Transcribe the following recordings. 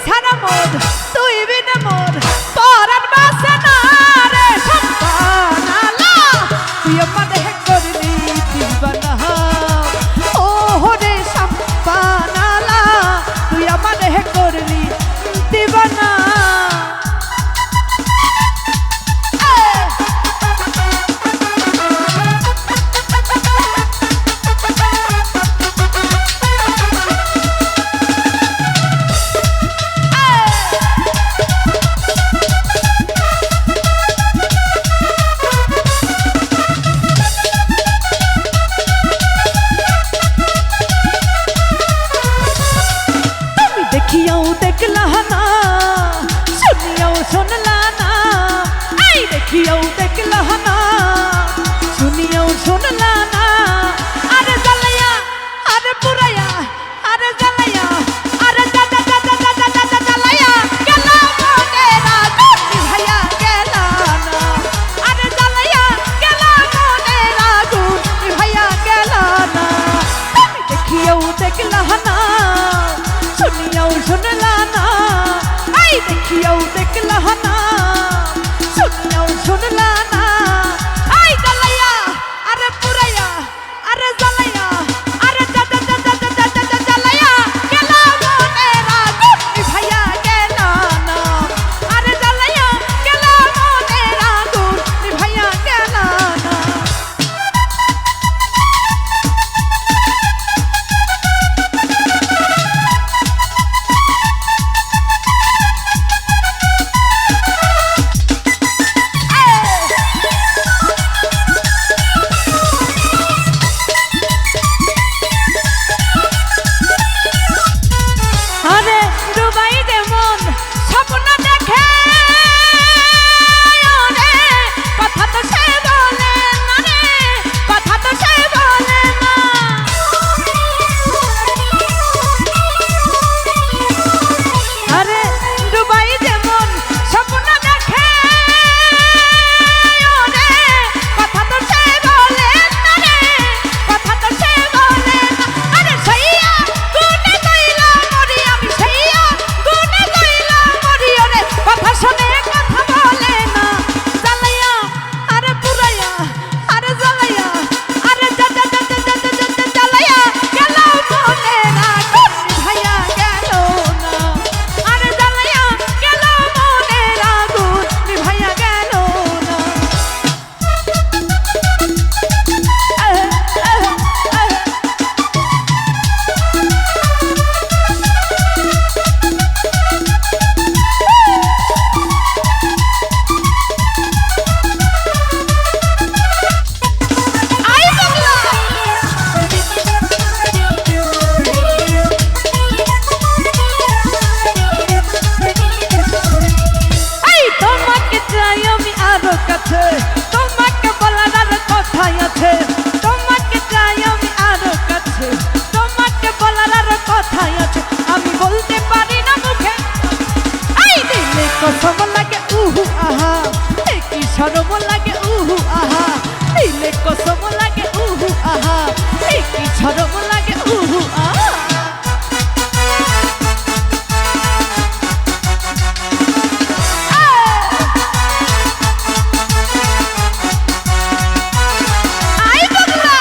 ছাড়া মোর তুই বিনা মোর পরাণ বাসে না রে সম্পানালা তুই আমারে করলি দিবানা ও রে সম্পানালা তুই আমারে করলি দিবানা দেখিয়াও দেখলা না শুনিয়াও শুনলা না এই দেখিয়াও দেখলা না শুনিয়াও শুনলা না আরে জ্বালায়া আরে পুরায়া আরে জ্বালায়া আরে জ্বালায়া গেল মনের আগুন ভাইয়া গেল না আরে জ্বালায়া গেল মনের আগুন ভাইয়া গেল না তুমি দেখিয়াও দেখলা না শুনিয়াও শুনলা না এই দেখিয়াও দেখলা না শুনিয়াও শুনলা না এই জ্বালায়া আরে পুরায়া আরে জ্বালায়া আরে জ্বালায়া গেল মনের আগুন ভাইয়া গেল না আরে জ্বালায়া গেল মনের আগুন ভাইয়া গেল না আরে ডুবাই দে মন স্বপ্ন দেখে ওরে কথা তো সে বলে না রে কথা তো সে বলে না আরে ডুবাই দে মন স্বপ্ন দেখে ওরে কথা তো সে বলে না রে কথা তো সে বলে না আরে সাইয়া গুনে কইলা মরি আমি সাইয়া গুনে কইলা মরি ওরে কথা শুনে কথা বলে না জ্বালায়া আরে পুরায়া আরে জ্বালায়া আরে জ্বালায়া গেল মনের আগুন ভাইয়া গেল না আরে জ্বালায়া গেল মনের আগুন ভাইয়া গেল না আই বাংলা এই তোমাকে চাই আমি আরো কাছে তোমাকে বলার আর কথাই আছে তোমাকে চাই আমি আরো কাছে তোমাকে বলার আর কথাই আছে আমি বলতে পারি না মুখে এই দিলে কসম লাগে উহু আহা এই কি শরম লাগে উহু আহা দিলে কসম লাগে উহু আহা এই কি শরম লাগে উহু আহা আই বাংলা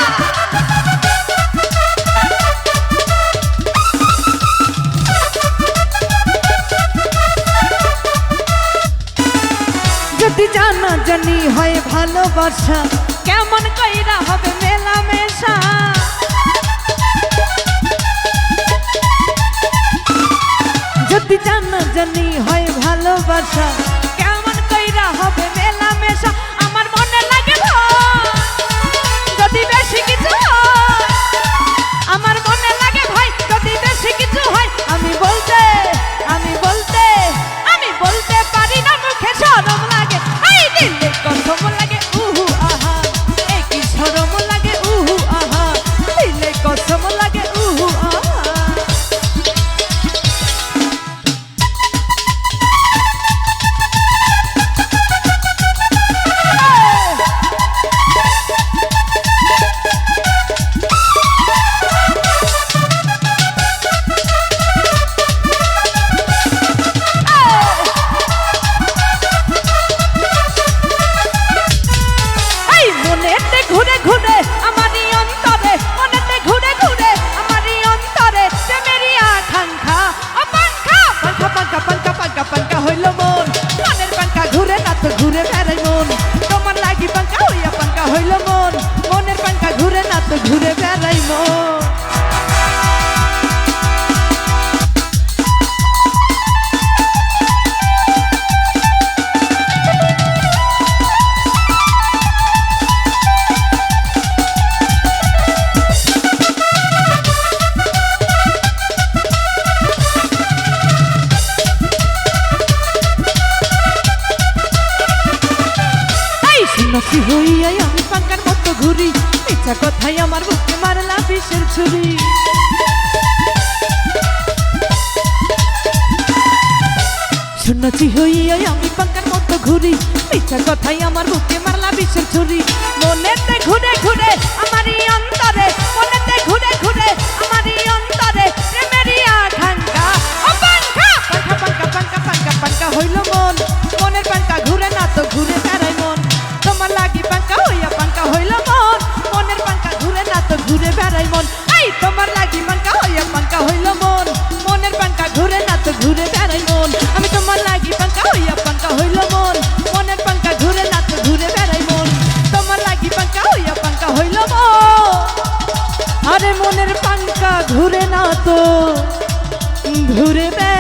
যদি জানা জানি হয় ভালোবাসা কেমন কইরা হবে মেলামেশা যদি জানা জানি হয় ভালোবাসা কেমন কইরা হবে মেলামেশা আমার মনে লাগে ভয় যদি বেশি কিছু হয় আমার মনে লাগে ভয় যদি বেশি কিছু হয় আমি বলতে পারি না মুখে শরম লাগে এই দিলে কসম লাগে উহু আহা এই কি শরম লাগে উহু আহা দিলে কসম লাগে উহু আহা সন্ন্যাসী হইয়াই আমি পাঙ্কার মতো ঘুরি, মিথ্যা কথাই আমার বুকে মারলা বিষের ছুরি। সন্ন্যাসী হইয়াই আমি পাঙ্কার মতো ঘুরি, মিথ্যা কথাই আমার বুকে মারলা বিষের ছুরি। মনেতে ঘুরে ঘুরে আমারই অন্তরে, মনেতে ঘুরে ঘুরে আমারই অন্তরে প্রেমেরই আকাঙ্ক্ষা। ও পাঙ্কা পাঙ্কা পাঙ্কা পাঙ্কা পাঙ্কা পাঙ্কা হইল মন, মনের পাঙ্কা ঘুরে না তো ঘুরে বেড়ায় মন। তোমার লাগি পাঙ্কা হইয়া পাঙ্কা হইল মন, মনের পাঙ্কা ঘুরে না তো ঘুরে বেড়ায় মন। এই তোমার লাগি পাঙ্কা হইয়া পাঙ্কা হইল মন, মনের পাঙ্কা ঘুরে না তো ঘুরে বেড়ায় মন। আমি তোমার লাগি পাঙ্কা হইয়া পাঙ্কা হইল মন, মনের পাঙ্কা ঘুরে না তো ঘুরে বেড়ায় মন। তোমার লাগি পাঙ্কা হইয়া পাঙ্কা হইল মন, আরে মনের পাঙ্কা ঘুরে না তো ঘুরে বেড়ায়।